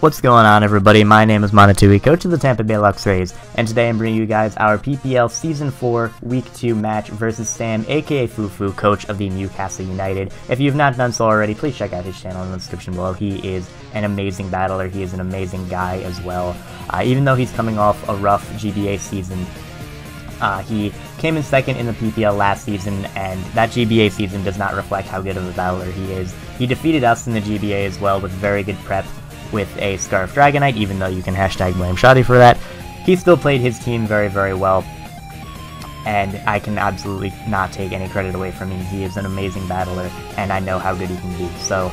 What's going on, everybody? My name is Monatui, coach of the Tampa Bay Luxrays, and today I'm bringing you guys our PPL Season 4 Week 2 match versus Sam, aka Foofoo, coach of the Mewcastle United. If you've not done so already, please check out his channel in the description below. He is an amazing battler. He is an amazing guy as well. Even though he's coming off a rough GBA season, he came in second in the PPL last season, and that GBA season does not reflect how good of a battler he is. He defeated us in the GBA as well with very good prep with a Scarf Dragonite, even though you can hashtag blame Schady for that. He still played his team very, very well, and I can absolutely not take any credit away from him. He is an amazing battler, and I know how good he can be. So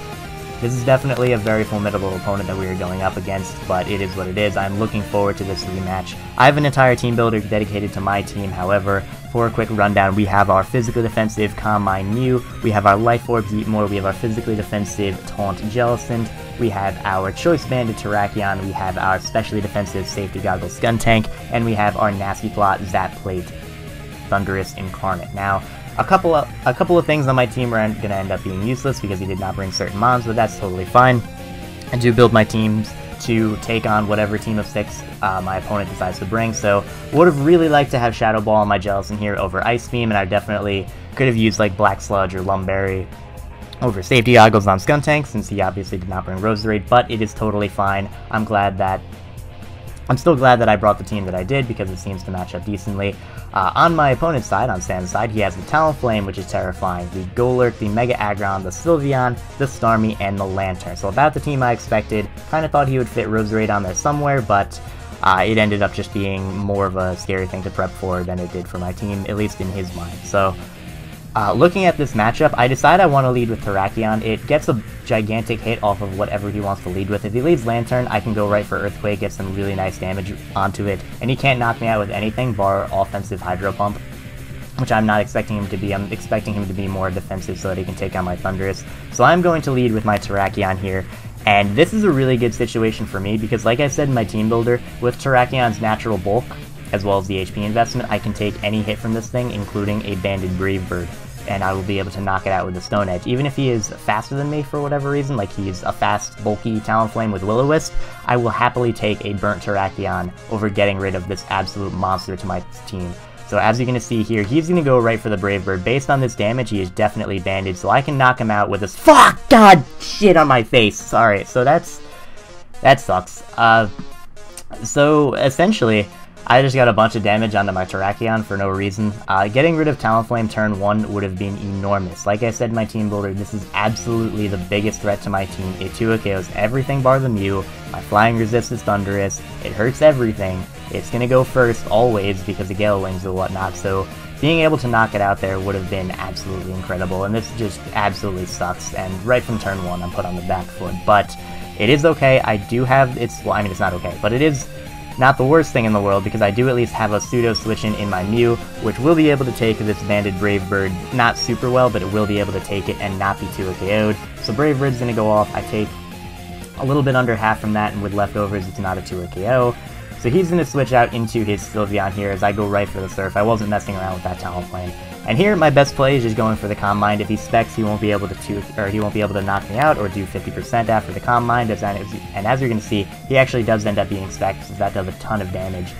this is definitely a very formidable opponent that we are going up against, but it is what it is. I'm looking forward to this rematch. I have an entire team builder dedicated to my team. However, for a quick rundown, we have our physically defensive Combine Mew, we have our Life Orb Heatmore, we have our physically defensive Taunt Jellicent, we have our Choice Banded Terrakion, we have our specially defensive Safety Goggles Skuntank, and we have our Nasty Plot Zap Plate Thunderous Incarnate. Now, a couple of things on my team are going to end up being useless because he did not bring certain mons, but that's totally fine. I do build my teams to take on whatever team of 6 my opponent decides to bring, so would have really liked to have Shadow Ball on my Jellicent here over Ice Beam, and I definitely could have used like Black Sludge or Lumberry over Safety Goggles on Skuntank, since he obviously did not bring Roserade, but it is totally fine. I'm still glad that I brought the team that I did, because it seems to match up decently. On my opponent's side, on Sam's side, he has the Talonflame, which is terrifying, the Golurk, the Mega Aggron, the Sylveon, the Starmie, and the Lantern. So about the team I expected. Kinda thought he would fit Roserade on there somewhere, but it ended up just being more of a scary thing to prep for than it did for my team, at least in his mind. So looking at this matchup, I decide I want to lead with Terrakion. It gets a gigantic hit off of whatever he wants to lead with. If he leads Lantern, I can go right for Earthquake, get some really nice damage onto it, and he can't knock me out with anything bar offensive Hydro Pump, which I'm not expecting him to be. I'm expecting him to be more defensive so that he can take on my Thundurus. So I'm going to lead with my Terrakion here. And this is a really good situation for me because, like I said in my team builder, with Terrakion's natural bulk, as well as the HP investment, I can take any hit from this thing, including a Banded Brave Bird, and I will be able to knock it out with the Stone Edge. Even if he is faster than me for whatever reason, like he's a fast, bulky Talonflame with Will-O-Wisp, I will happily take a burnt Terrakion over getting rid of this absolute monster to my team. So as you're going to see here, he's going to go right for the Brave Bird. Based on this damage, he is definitely banded, so I can knock him out with this— fuck! God! Shit on my face! Sorry, so that sucks. So essentially, I just got a bunch of damage onto my Terrakion for no reason. Getting rid of Talonflame turn 1 would have been enormous. Like I said in my team builder, this is absolutely the biggest threat to my team. It 2-KOs everything bar the Mew, my Flying Resist is Thunderous, it hurts everything, it's gonna go first always because of Gale Wings or whatnot, so being able to knock it out there would have been absolutely incredible, and this just absolutely sucks, and right from turn 1 I'm put on the back foot, but it is okay. I do have— it's not okay, but it is not the worst thing in the world, because I do at least have a pseudo switch-in my Mew, which will be able to take this Banded Brave Bird not super well, but it will be able to take it and not be 2-KO'd. So Brave Bird's going to go off. I take a little bit under half from that, and with leftovers it's not a 2-KO. So he's going to switch out into his Sylveon here as I go right for the Surf. I wasn't messing around with that Talonflame. And here my best play is just going for the Calm Mind. If he specs, he won't be able to knock me out or do 50% after the Calm Mind. And as you're going to see, he actually does end up being spec, so that does a ton of damage.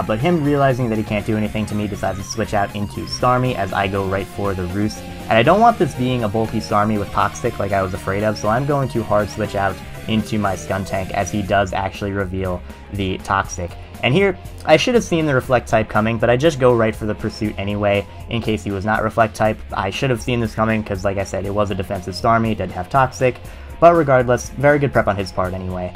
But him realizing that he can't do anything to me decides to switch out into Starmie as I go right for the Roost. And I don't want this being a bulky Starmie with Toxic like I was afraid of, so I'm going to hard switch out into my Skuntank as he does actually reveal the Toxic. And here, I should have seen the Reflect type coming, but I just go right for the Pursuit anyway, in case he was not Reflect type. I should have seen this coming, because like I said, it was a defensive Starmie, it did have Toxic, but regardless, very good prep on his part anyway.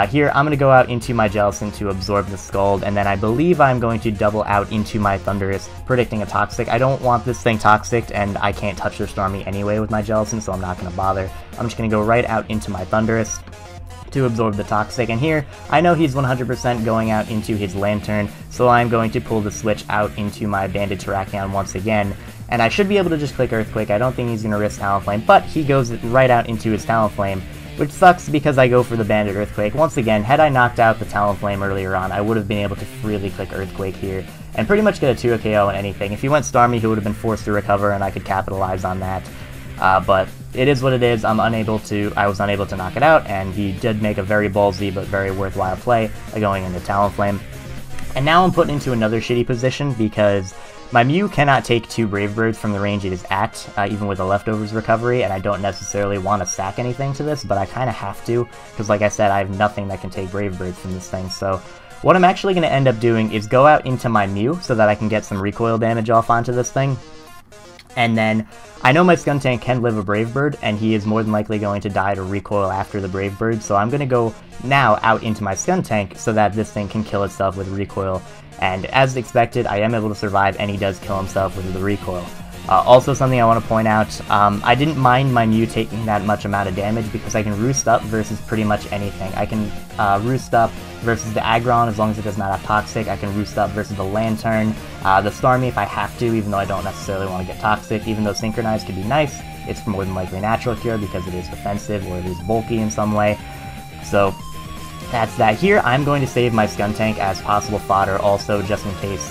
Here, I'm going to go out into my Jellicent to absorb the Scald, and then I believe I'm going to double out into my Thundurus, predicting a Toxic. I don't want this thing Toxic, and I can't touch the Starmie anyway with my Jellicent, so I'm not going to bother. I'm just going to go right out into my Thundurus to absorb the Toxic, and here, I know he's 100% going out into his Lantern, so I'm going to pull the switch out into my Banded Terrakion once again, and I should be able to just click Earthquake. I don't think he's going to risk Talonflame, but he goes right out into his Talonflame, which sucks because I go for the Banded Earthquake. Once again, had I knocked out the Talonflame earlier on, I would have been able to freely click Earthquake here, and pretty much get a 2-KO on anything. If he went Starmie, he would have been forced to recover, and I could capitalize on that. but it is what it is. I was unable to knock it out, and he did make a very ballsy but very worthwhile play going into Talonflame. And now I'm put into another shitty position because my Mew cannot take 2 Brave Birds from the range it is at, even with a Leftovers recovery, and I don't necessarily want to stack anything to this, but I kind of have to, because like I said, I have nothing that can take Brave Birds from this thing. So what I'm actually going to end up doing is go out into my Mew so that I can get some recoil damage off onto this thing. And then, I know my Skuntank can live a Brave Bird, and he is more than likely going to die to recoil after the Brave Bird, so I'm going to go now out into my Skuntank so that this thing can kill itself with recoil. And as expected, I am able to survive, and he does kill himself with the recoil. Also, something I want to point out, I didn't mind my Mew taking that much amount of damage because I can Roost Up versus pretty much anything. I can Roost Up versus the Aggron as long as it does not have Toxic. I can Roost Up versus the Lantern, the Starmie if I have to, even though I don't necessarily want to get Toxic. Even though Synchronize could be nice, it's more than likely Natural Cure because it is defensive or it is bulky in some way. So that's that. Here, I'm going to save my Skuntank as possible fodder also, just in case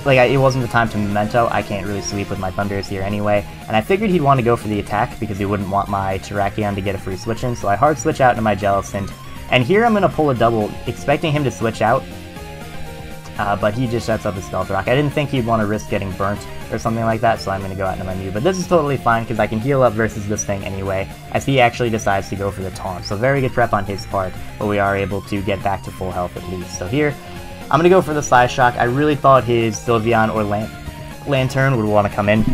it wasn't the time to Memento. I can't really sweep with my Thunders here anyway, and I figured he'd want to go for the attack because he wouldn't want my Terrakion to get a free switch in, so I hard switch out into my Jellicent, and here I'm going to pull a double, expecting him to switch out, but he just sets up his Stealth Rock. I didn't think he'd want to risk getting burnt or something like that, so I'm going to go out into my Mew, but this is totally fine because I can heal up versus this thing anyway, as he actually decides to go for the Taunt, so very good prep on his part, but we are able to get back to full health at least. So here, I'm going to go for the Psy Shock. I really thought his Sylveon or Lantern would want to come in.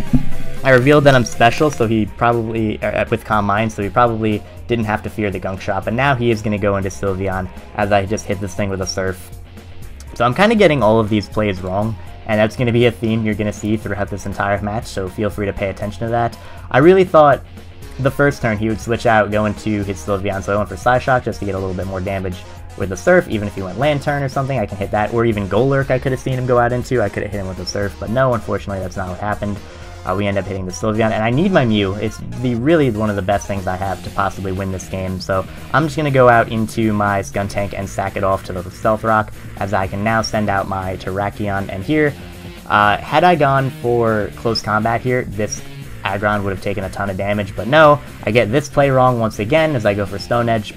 I revealed that I'm special, so he probably, with Calm Mind, so he probably didn't have to fear the Gunk Shot, but now he is going to go into Sylveon as I just hit this thing with a Surf. So I'm kind of getting all of these plays wrong, and that's going to be a theme you're going to see throughout this entire match, so feel free to pay attention to that. I really thought the first turn he would switch out, go into his Sylveon, so I went for Psy Shock just to get a little bit more damage with the Surf. Even if he went Lantern or something, I can hit that, or even Golurk I could have seen him go out into, I could have hit him with the Surf, but no, unfortunately that's not what happened. We end up hitting the Sylveon, and I need my Mew. It's really one of the best things I have to possibly win this game, so I'm just going to go out into my Skuntank and sack it off to the Stealth Rock, as I can now send out my Terrakion, and here, had I gone for close combat here, this Aggron would have taken a ton of damage, but no, I get this play wrong once again as I go for Stone Edge.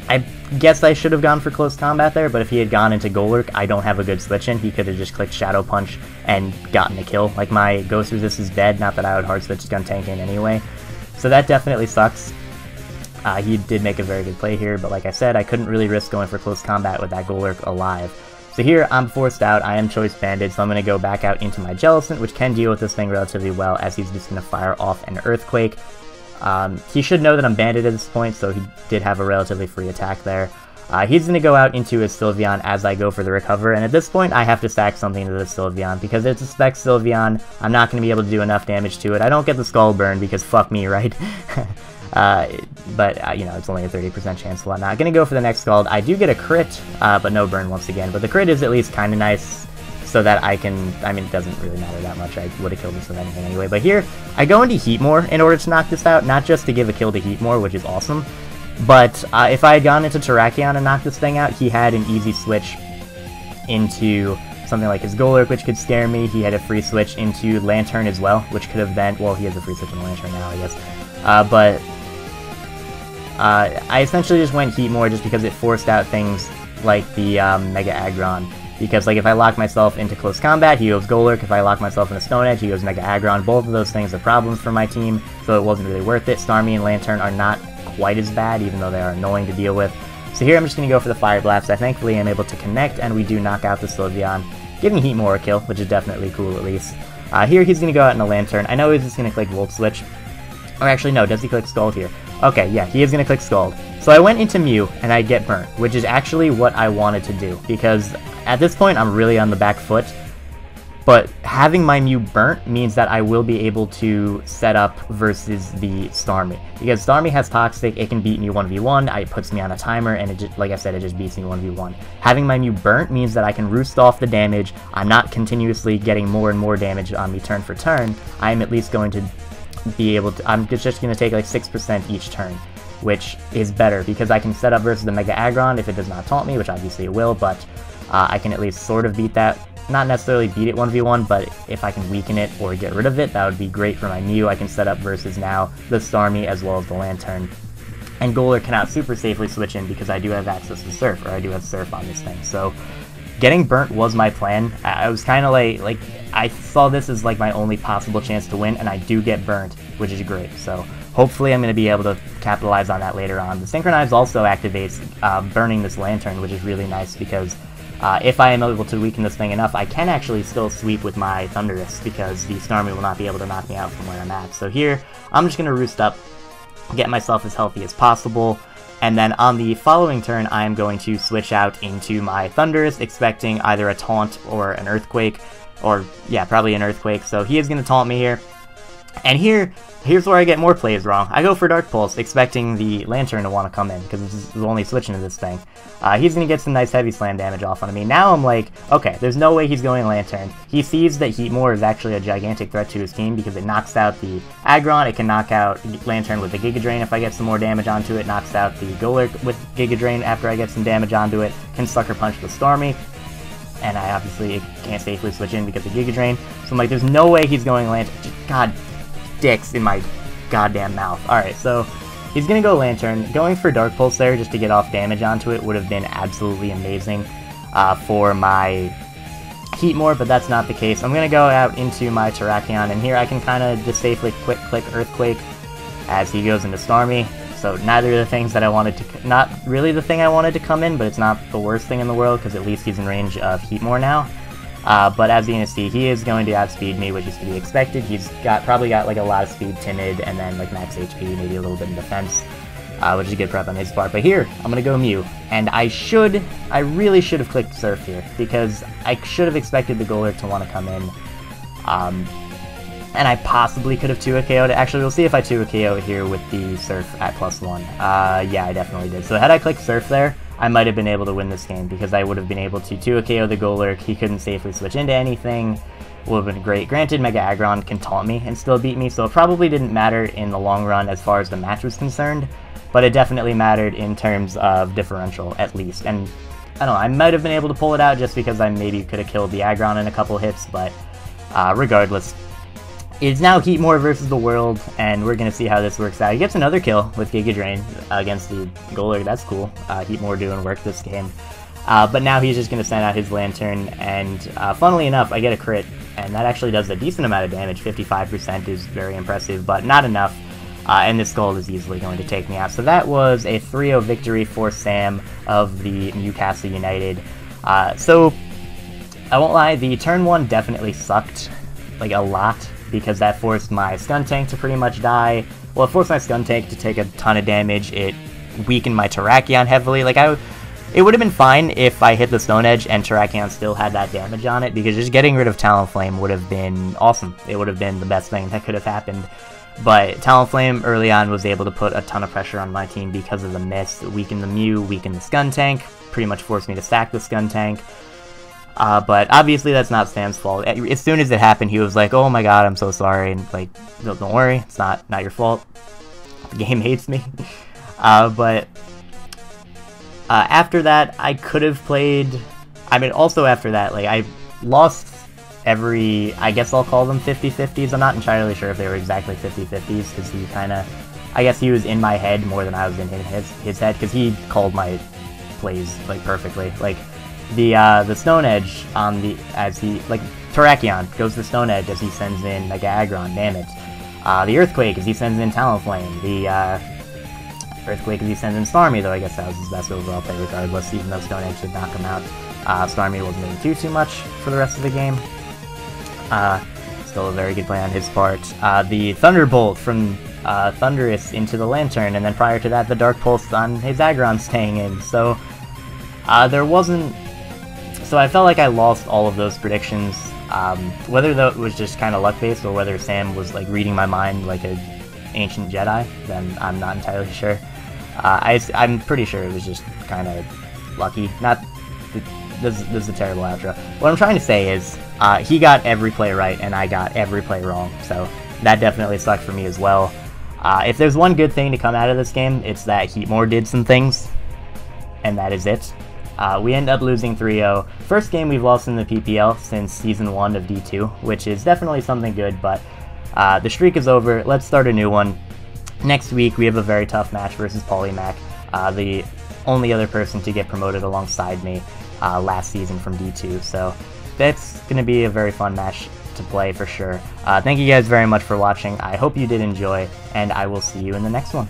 I guess I should have gone for close combat there, but if he had gone into Golurk, I don't have a good switch in. He could have just clicked Shadow Punch and gotten a kill. Like, my Ghost Resist is dead, not that I would hard switch Skuntank in anyway. So that definitely sucks. He did make a very good play here, but like I said, I couldn't really risk going for close combat with that Golurk alive. So here, I'm forced out, I am Choice Banded, so I'm going to go back out into my Jellicent, which can deal with this thing relatively well, as he's just going to fire off an Earthquake. He should know that I'm banded at this point, so he did have a relatively free attack there. He's going to go out into his Sylveon as I go for the recover, and at this point I have to stack something to the Sylveon, because it's a spec Sylveon, I'm not going to be able to do enough damage to it. I don't get the Skull Burn, because fuck me, right? But, you know, it's only a 30% chance of whatnot. Gonna go for the next Scald. I do get a crit, but no burn once again, but the crit is at least kind of nice, so that I can, I mean, it doesn't really matter that much, I would have killed this with anything anyway, but here, I go into Heatmore in order to knock this out, not just to give a kill to Heatmore, which is awesome, but if I had gone into Terrakion and knocked this thing out, he had an easy switch into something like his Golurk, which could scare me. He had a free switch into Lantern as well, which could have been, well, he has a free switch in Lantern now, I guess, but I essentially just went Heatmore just because it forced out things like the Mega Aggron. Because, like, if I lock myself into close combat, he goes Golurk. If I lock myself into Stone Edge, he goes Mega Aggron. Both of those things are problems for my team, so it wasn't really worth it. Starmie and Lantern are not quite as bad, even though they are annoying to deal with. So here I'm just going to go for the Fire Blast. I thankfully am able to connect, and we do knock out the Sylveon, giving Heatmore a kill, which is definitely cool at least. Here he's going to go out in a Lantern. I know he's just going to click Volt Switch. Or actually, no, does he click Scald here? Okay, yeah, he is going to click Scald. So I went into Mew, and I get burnt, which is actually what I wanted to do, because at this point I'm really on the back foot, but having my Mew burnt means that I will be able to set up versus the Starmie, because Starmie has Toxic, it can beat me 1v1, it puts me on a timer, and it just, like I said, it just beats me 1v1. Having my Mew burnt means that I can roost off the damage, I'm not continuously getting more and more damage on me turn for turn, I'm at least going to be able to, I'm just going to take like 6% each turn, which is better, because I can set up versus the Mega Aggron if it does not taunt me, which obviously it will, but I can at least sort of beat that not necessarily beat it 1v1, but if I can weaken it or get rid of it, that would be great for my Mew. I can set up versus now the Starmie as well as the Lantern. And Golurk cannot super safely switch in because I do have access to Surf, or I do have Surf on this thing. So getting burnt was my plan. I was kind of like I saw this as like my only possible chance to win, and I do get burnt, which is great. So hopefully I'm going to be able to capitalize on that later on. The Synchronize also activates burning this Lantern, which is really nice because if I am able to weaken this thing enough, I can actually still sweep with my Thunderous because the Starmie will not be able to knock me out from where I'm at. So here, I'm just going to roost up, get myself as healthy as possible, and then on the following turn I am going to switch out into my Thunderous, expecting either a Taunt or an Earthquake, or yeah, probably an Earthquake. So he is going to taunt me here, and here's where I get more plays wrong. I go for Dark Pulse, expecting the Lantern to want to come in, because this is only switching to this thing. He's going to get some nice heavy slam damage off on me. Now I'm like, okay, there's no way he's going Lantern. He sees that Heatmore is actually a gigantic threat to his team because it knocks out the Aggron, it can knock out Lantern with the Giga Drain if I get some more damage onto it, knocks out the Golurk with Giga Drain after I get some damage onto it, can Sucker Punch the Starmie, and I obviously can't safely switch in because of Giga Drain. So I'm like, there's no way he's going Lantern. God, dicks in my goddamn mouth. Alright, so he's gonna go Lantern. Going for Dark Pulse there just to get off damage onto it would have been absolutely amazing for my Heatmore, but that's not the case. I'm gonna go out into my Terrakion, and here I can kind of just safely quick click Earthquake as he goes into Starmie. So neither of the things that I wanted to, not really the thing I wanted to come in, but it's not the worst thing in the world because at least he's in range of Heatmore now. But as you're going to see, he is going to outspeed me, which is to be expected. He's probably got like a lot of speed, timid, and then like max HP, maybe a little bit in defense, which is a good prep on his part. But here, I'm going to go Mew, and I really should have clicked Surf here, because I should have expected the Golurk to want to come in, and I possibly could have 2-KO'd it. Actually, we'll see if I 2-KO here with the Surf at +1. Yeah, I definitely did. So had I clicked Surf there, I might have been able to win this game because I would have been able to 2-KO the Golurk. He couldn't safely switch into anything. Would have been great. Granted, Mega Aggron can taunt me and still beat me, so it probably didn't matter in the long run as far as the match was concerned, but it definitely mattered in terms of differential, at least. And I don't know, I might have been able to pull it out just because I maybe could have killed the Aggron in a couple hits, but regardless, it's now Heatmore versus the world, and we're going to see how this works out. He gets another kill with Giga Drain against the Golurk. That's cool. Heatmore doing work this game. But now he's just going to send out his Lantern, and funnily enough, I get a crit, and that actually does a decent amount of damage. 55% is very impressive, but not enough, and this Skull is easily going to take me out. So that was a 3-0 victory for Sam of the Mewcastle United. So, I won't lie, the turn 1 definitely sucked, like a lot, because that forced my Skuntank to pretty much die. Well, it forced my Skuntank to take a ton of damage. It weakened my Terrakion heavily. Like, it would have been fine if I hit the Stone Edge and Terrakion still had that damage on it, because just getting rid of Talonflame would have been awesome. It would have been the best thing that could have happened. But Talonflame early on was able to put a ton of pressure on my team because of the miss. Weakened the Mew, weakened the Skuntank, pretty much forced me to stack the Skuntank. But obviously that's not Sam's fault. As soon as it happened, he was like, "Oh my god, I'm so sorry," and like, don't worry, it's not your fault. The game hates me. But after that, I could have played, also after that, like, I lost every, I guess I'll call them 50-50s. I'm not entirely sure if they were exactly 50-50s, because he I guess he was in my head more than I was in his head, because he called my plays, like, perfectly. Like, the Stone Edge on the, as he, like, Terrakion goes to Stone Edge as he sends in Mega Aggron, damn it. The Earthquake as he sends in Talonflame. The Earthquake as he sends in Starmie, though I guess that was his best overall play regardless, even though Stone Edge did knock him out. Starmie wasn't doing too much for the rest of the game. Still a very good play on his part. The Thunderbolt from Thunderous into the Lantern, and then prior to that, the Dark Pulse on his Aggron staying in. So, there wasn't... So I felt like I lost all of those predictions, whether that was just kind of luck-based or whether Sam was like reading my mind like an ancient Jedi, then I'm not entirely sure. I'm pretty sure it was just kind of lucky. This is a terrible outro. What I'm trying to say is, he got every play right and I got every play wrong, so that definitely sucked for me as well. If there's one good thing to come out of this game, it's that Heatmore did some things, and that is it. We end up losing 3-0. First game we've lost in the PPL since Season 1 of D2, which is definitely something good, but the streak is over. Let's start a new one. Next week, we have a very tough match versus Polymac, the only other person to get promoted alongside me last season from D2, so that's going to be a very fun match to play for sure. Thank you guys very much for watching. I hope you did enjoy, and I will see you in the next one.